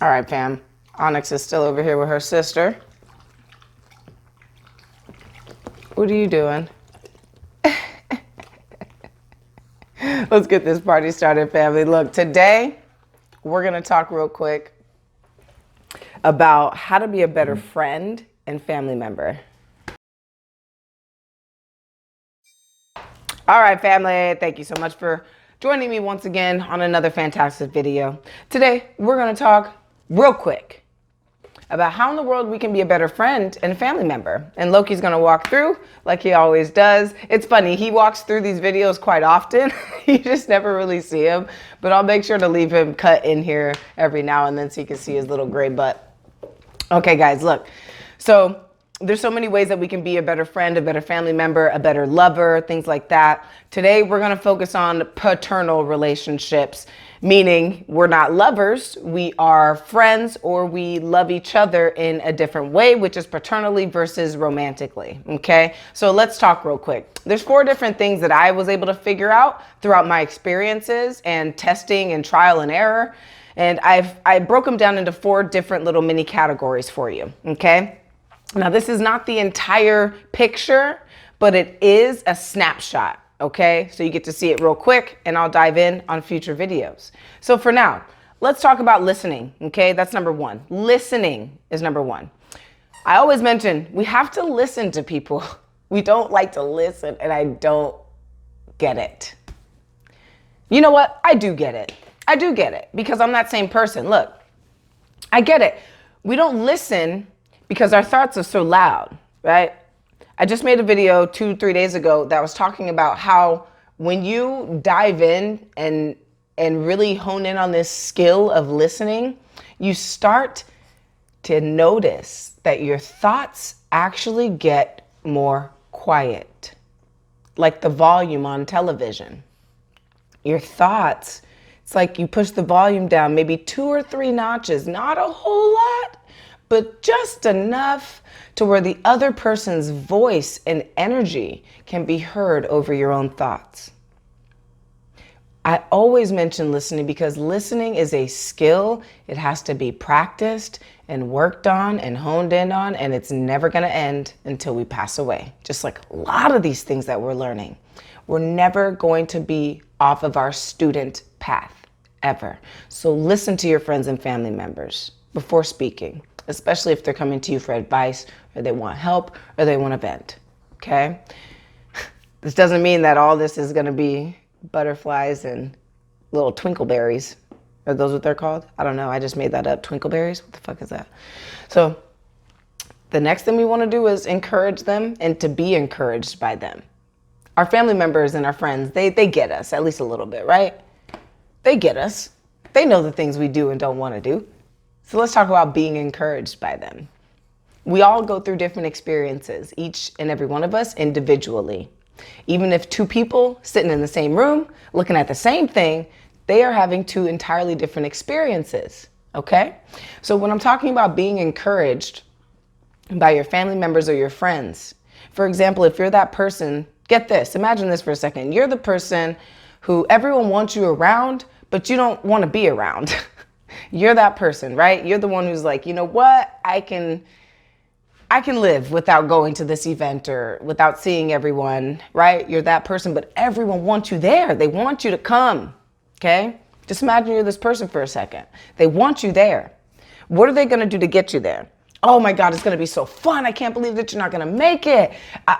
All right, fam. Onyx is still over here with her sister. What are you doing? Let's get this party started, family. Look, today we're going to talk real quick about how to be a better friend and family member. All right, family. Thank you so much for joining me once again on another fantastic video. Today, we're going to talk real quick about how in the world we can be a better friend and family member. And Loki's going to walk through like he always does. It's funny, he walks through these videos quite often. You just never really see him, but I'll make sure to leave him cut in here every now and then so you can see his little gray butt. Okay, guys, look. So there's so many ways that we can be a better friend, a better family member, a better lover, things like that. Today, we're going to focus on paternal relationships, meaning we're not lovers, we are friends, or we love each other in a different way, which is paternally versus romantically. Okay, so let's talk real quick. There's 4 different things that I was able to figure out throughout my experiences and testing and trial and error. And I broke them down into 4 different little mini categories for you. Okay. Now, this is not the entire picture, but it is a snapshot, okay? So you get to see it real quick, and I'll dive in on future videos. So for now, let's talk about listening, okay? That's number 1. Listening is number 1. I always mention we have to listen to people. We don't like to listen, and I don't get it. You know what? I do get it. I do get it, because I'm that same person. Look, I get it. We don't listen because our thoughts are so loud, right? I just made a video 2-3 days ago that was talking about how when you dive in and really hone in on this skill of listening, you start to notice that your thoughts actually get more quiet, like the volume on television. Your thoughts, it's like you push the volume down maybe 2 or 3 notches, not a whole lot, but just enough to where the other person's voice and energy can be heard over your own thoughts. I always mention listening because listening is a skill. It has to be practiced and worked on and honed in on, and it's never going to end until we pass away. Just like a lot of these things that we're learning. We're never going to be off of our student path, ever. So listen to your friends and family members before speaking, especially if they're coming to you for advice or they want help or they want to vent, okay? This doesn't mean that all this is going to be butterflies and little twinkleberries. Are those what they're called? I don't know. I just made that up. Twinkleberries? What the fuck is that? So the next thing we want to do is encourage them and to be encouraged by them. Our family members and our friends, they get us at least a little bit, right? They get us. They know the things we do and don't want to do. So let's talk about being encouraged by them. We all go through different experiences, each and every one of us individually. Even if 2 people sitting in the same room, looking at the same thing, they are having 2 entirely different experiences, okay? So when I'm talking about being encouraged by your family members or your friends, for example, if you're that person, get this, imagine this for a second. You're the person who everyone wants you around, but you don't want to be around. You're that person, right? You're the one who's like, you know what? I can live without going to this event or without seeing everyone, right? You're that person, but everyone wants you there. They want you to come, okay? Just imagine you're this person for a second. They want you there. What are they going to do to get you there? Oh my God, it's going to be so fun. I can't believe that you're not going to make it.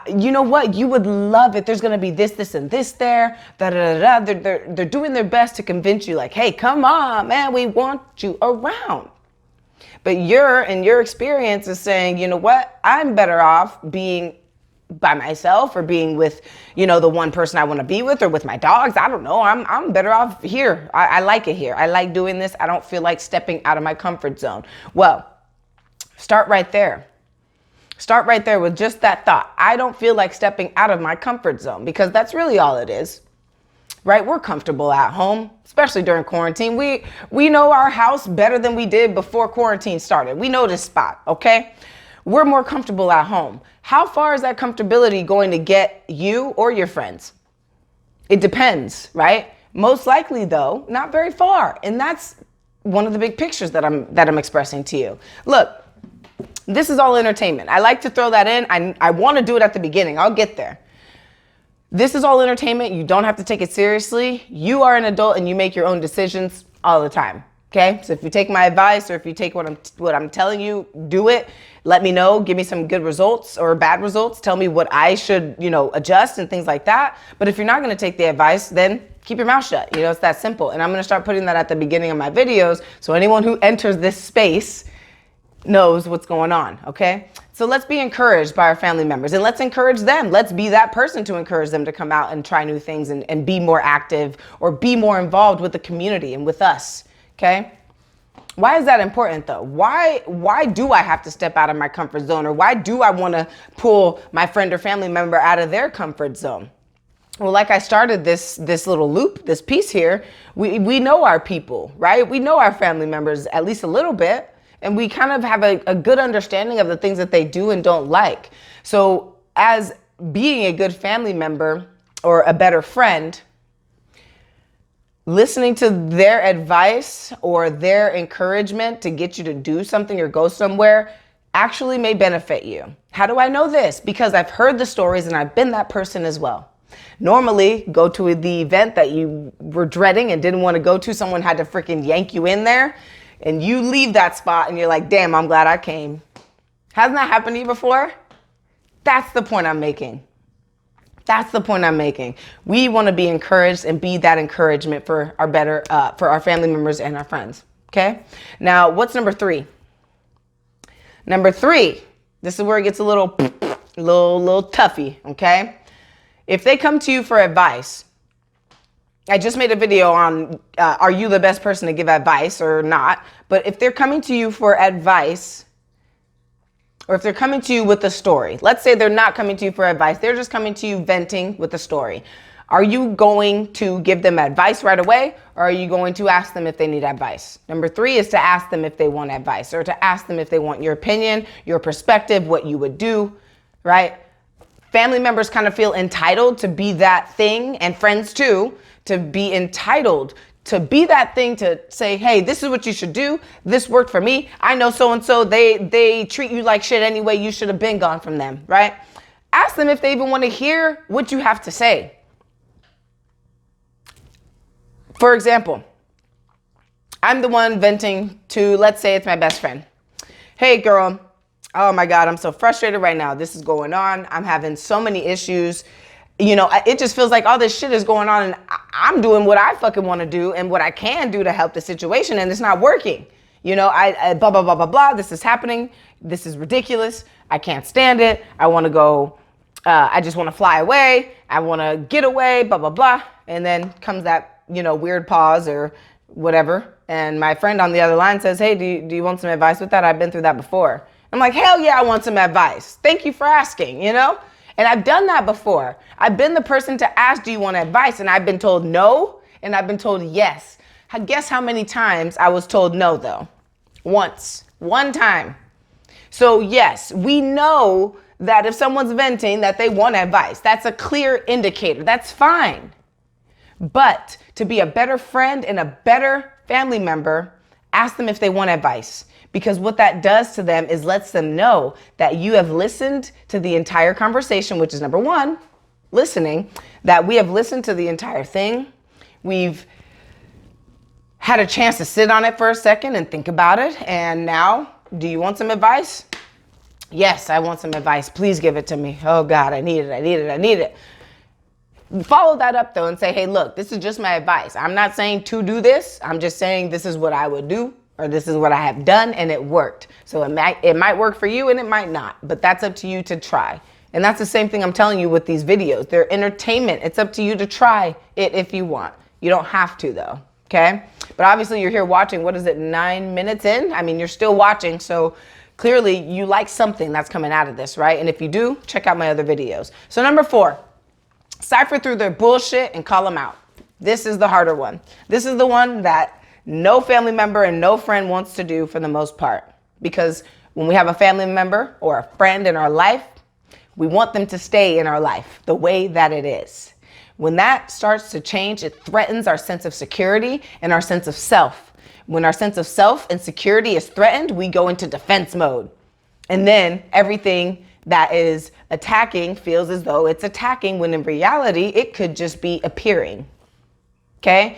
You know what? You would love it. There's going to be this, and this there. Da, da, da, da. They're doing their best to convince you like, hey, come on, man, we want you around. But your experience is saying, you know what? I'm better off being by myself or being with, you know, the one person I want to be with or with my dogs. I don't know. I'm better off here. I like it here. I like doing this. I don't feel like stepping out of my comfort zone. Well, start right there. Start right there with just that thought. I don't feel like stepping out of my comfort zone, because that's really all it is, right? We're comfortable at home, especially during quarantine. We know our house better than we did before quarantine started. We know this spot, okay? We're more comfortable at home. How far is that comfortability going to get you or your friends? It depends, right? Most likely though, not very far. And that's one of the big pictures that I'm expressing to you. Look, this is all entertainment. I like to throw that in. I want to do it at the beginning. I'll get there. This is all entertainment. You don't have to take it seriously. You are an adult and you make your own decisions all the time. Okay? So if you take my advice, or if you take what I'm telling you, do it. Let me know. Give me some good results or bad results. Tell me what I should, adjust and things like that. But if you're not going to take the advice, then keep your mouth shut. It's that simple. And I'm going to start putting that at the beginning of my videos, so anyone who enters this space knows what's going on. Okay? So let's be encouraged by our family members, and let's encourage them. Let's be that person to encourage them to come out and try new things and be more active, or be more involved with the community and with us. Okay? Why is that important though? Why do I have to step out of my comfort zone? Or why do I want to pull my friend or family member out of their comfort zone? Well, like I started this little loop, this piece here, we know our people, right? We know our family members at least a little bit, and we kind of have a good understanding of the things that they do and don't like. So as being a good family member or a better friend, listening to their advice or their encouragement to get you to do something or go somewhere actually may benefit you. How do I know this? Because I've heard the stories and I've been that person as well. Normally, go to the event that you were dreading and didn't want to go to, someone had to freaking yank you in there, and you leave that spot and you're like, damn, I'm glad I came. Hasn't that happened to you before? That's the point I'm making. That's the point I'm making. We want to be encouraged and be that encouragement for our family members and our friends. Okay. Now, what's number 3? Number 3, this is where it gets a little toughy. Okay. If they come to you for advice, I just made a video on, are you the best person to give advice or not? But if they're coming to you for advice, or if they're coming to you with a story, let's say they're not coming to you for advice, they're just coming to you venting with a story. Are you going to give them advice right away, or are you going to ask them if they need advice? Number 3 is to ask them if they want advice, or to ask them if they want your opinion, your perspective, what you would do, right? Family members kind of feel entitled to be that thing, and friends too, to be entitled to be that thing, to say, hey, this is what you should do. This worked for me. I know so-and-so, they treat you like shit anyway. You should have been gone from them, right? Ask them if they even want to hear what you have to say. For example, I'm the one venting to, let's say it's my best friend. Hey girl, oh my God, I'm so frustrated right now. This is going on. I'm having so many issues. It just feels like all this shit is going on, and I'm doing what I fucking want to do and what I can do to help the situation, and it's not working. I blah, blah, blah, blah, blah. This is happening. This is ridiculous. I can't stand it. I want to go. I just want to fly away. I want to get away, blah, blah, blah. And then comes that, weird pause or whatever. And my friend on the other line says, hey, do you want some advice with that? I've been through that before. I'm like, hell yeah, I want some advice. Thank you for asking, And I've done that before. I've been the person to ask, do you want advice? And I've been told no, and I've been told yes. Guess how many times I was told no, though? Once. One time. So yes, we know that if someone's venting that they want advice. That's a clear indicator. That's fine. But to be a better friend and a better family member, ask them if they want advice. Because what that does to them is lets them know that you have listened to the entire conversation, which is number 1, listening, that we have listened to the entire thing. We've had a chance to sit on it for a second and think about it. And now, do you want some advice? Yes, I want some advice. Please give it to me. Oh God, I need it. Follow that up though and say, hey, look, this is just my advice. I'm not saying to do this. I'm just saying this is what I would do, or this is what I have done and it worked. So it might work for you and it might not, but that's up to you to try. And that's the same thing I'm telling you with these videos. They're entertainment. It's up to you to try it if you want. You don't have to though, okay? But obviously you're here watching, 9 minutes in? I mean, you're still watching, so clearly you like something that's coming out of this, right? And if you do, check out my other videos. So number 4, cipher through their bullshit and call them out. This is the harder one. This is the one that no family member and no friend wants to do for the most part. Because when we have a family member or a friend in our life, we want them to stay in our life the way that it is. When that starts to change, it threatens our sense of security and our sense of self. When our sense of self and security is threatened, we go into defense mode. And then everything that is attacking feels as though it's attacking, when in reality, it could just be appearing. Okay?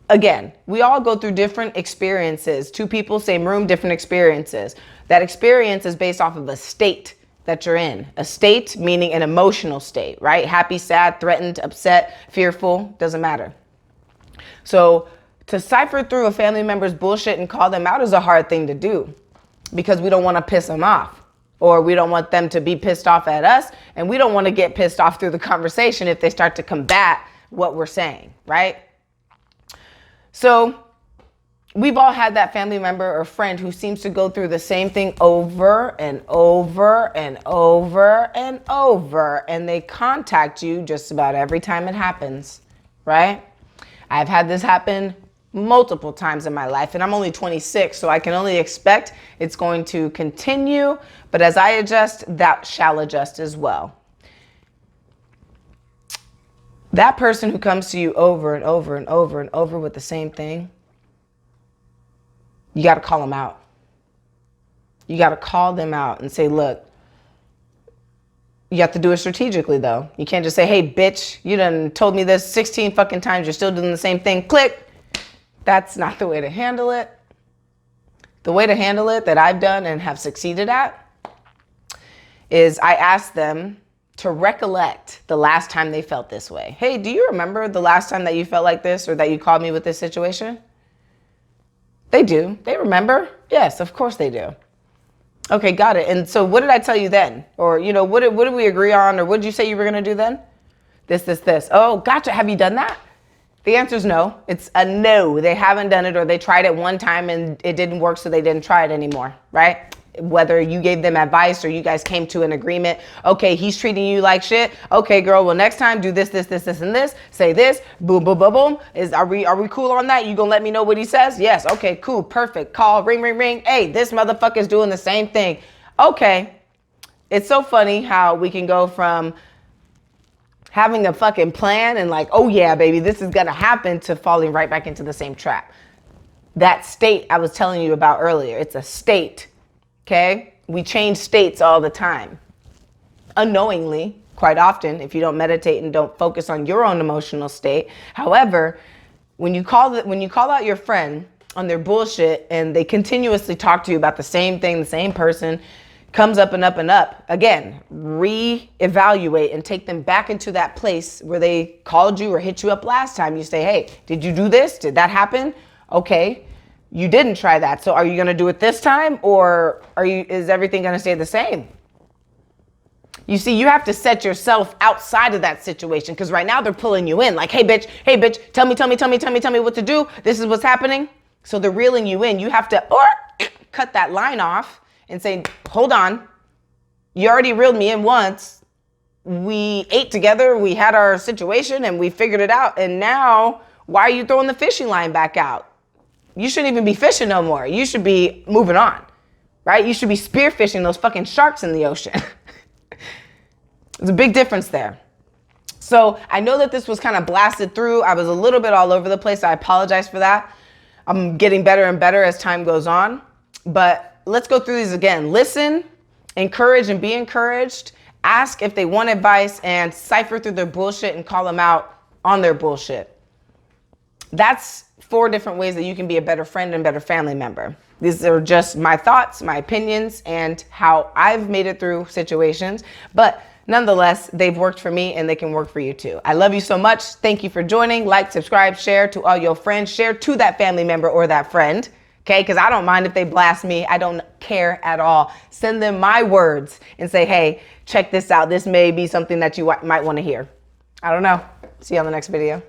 Again, we all go through different experiences. Two people, same room, different experiences. That experience is based off of a state that you're in. A state meaning an emotional state, right? Happy, sad, threatened, upset, fearful, doesn't matter. So to cipher through a family member's bullshit and call them out is a hard thing to do, because we don't want to piss them off, or we don't want them to be pissed off at us, and we don't want to get pissed off through the conversation if they start to combat what we're saying, right? So we've all had that family member or friend who seems to go through the same thing over and over and over and over, and they contact you just about every time it happens, right? I've had this happen multiple times in my life, and I'm only 26, so I can only expect it's going to continue, but as I adjust, that shall adjust as well. That person who comes to you over and over and over and over with the same thing, you got to call them out. You got to call them out and say, look, you have to do it strategically though. You can't just say, hey, bitch, you done told me this 16 fucking times. You're still doing the same thing. Click. That's not the way to handle it. The way to handle it that I've done and have succeeded at is I ask them to recollect the last time they felt this way. Hey, do you remember the last time that you felt like this, or that you called me with this situation? They do. They remember. Yes, of course they do. Okay, got it. And so what did I tell you then? Or, you know, what did we agree on? Or what did you say you were going to do then? This. Oh, gotcha. Have you done that? The answer is no. It's a no. They haven't done it, or they tried it one time and it didn't work, so they didn't try it anymore, right? Whether you gave them advice or you guys came to an agreement. Okay, he's treating you like shit. Okay, girl, well, next time do this, and this. Say this. Boom, boom, boom, boom. Are we cool on that? You gonna let me know what he says? Yes. Okay, cool. Perfect. Call, ring, ring, ring. Hey, this motherfucker is doing the same thing. Okay. It's so funny how we can go from having a fucking plan and like, oh yeah, baby, this is gonna happen, to falling right back into the same trap. That state I was telling you about earlier, it's a state. Okay? We change states all the time. Unknowingly, quite often, if you don't meditate and don't focus on your own emotional state. However, when you call out your friend on their bullshit and they continuously talk to you about the same thing, the same person, comes up and up and up, again, reevaluate and take them back into that place where they called you or hit you up last time. You say, hey, did you do this? Did that happen? Okay. You didn't try that. So are you going to do it this time, or is everything going to stay the same? You see, you have to set yourself outside of that situation, because right now they're pulling you in like, hey bitch, tell me what to do. This is what's happening. So they're reeling you in. You have to cut that line off and say, hold on. You already reeled me in once. We ate together. We had our situation and we figured it out. And now why are you throwing the fishing line back out? You shouldn't even be fishing no more. You should be moving on, right? You should be spearfishing those fucking sharks in the ocean. There's a big difference there. So I know that this was kind of blasted through. I was a little bit all over the place. I apologize for that. I'm getting better and better as time goes on. But let's go through these again. Listen, encourage and be encouraged. Ask if they want advice, and cipher through their bullshit and call them out on their bullshit. That's 4 different ways that you can be a better friend and better family member. These are just my thoughts, my opinions, and how I've made it through situations. But nonetheless, they've worked for me and they can work for you too. I love you so much. Thank you for joining. Like, subscribe, share to all your friends. Share to that family member or that friend. Okay, because I don't mind if they blast me. I don't care at all. Send them my words and say, hey, check this out. This may be something that you might want to hear. I don't know. See you on the next video.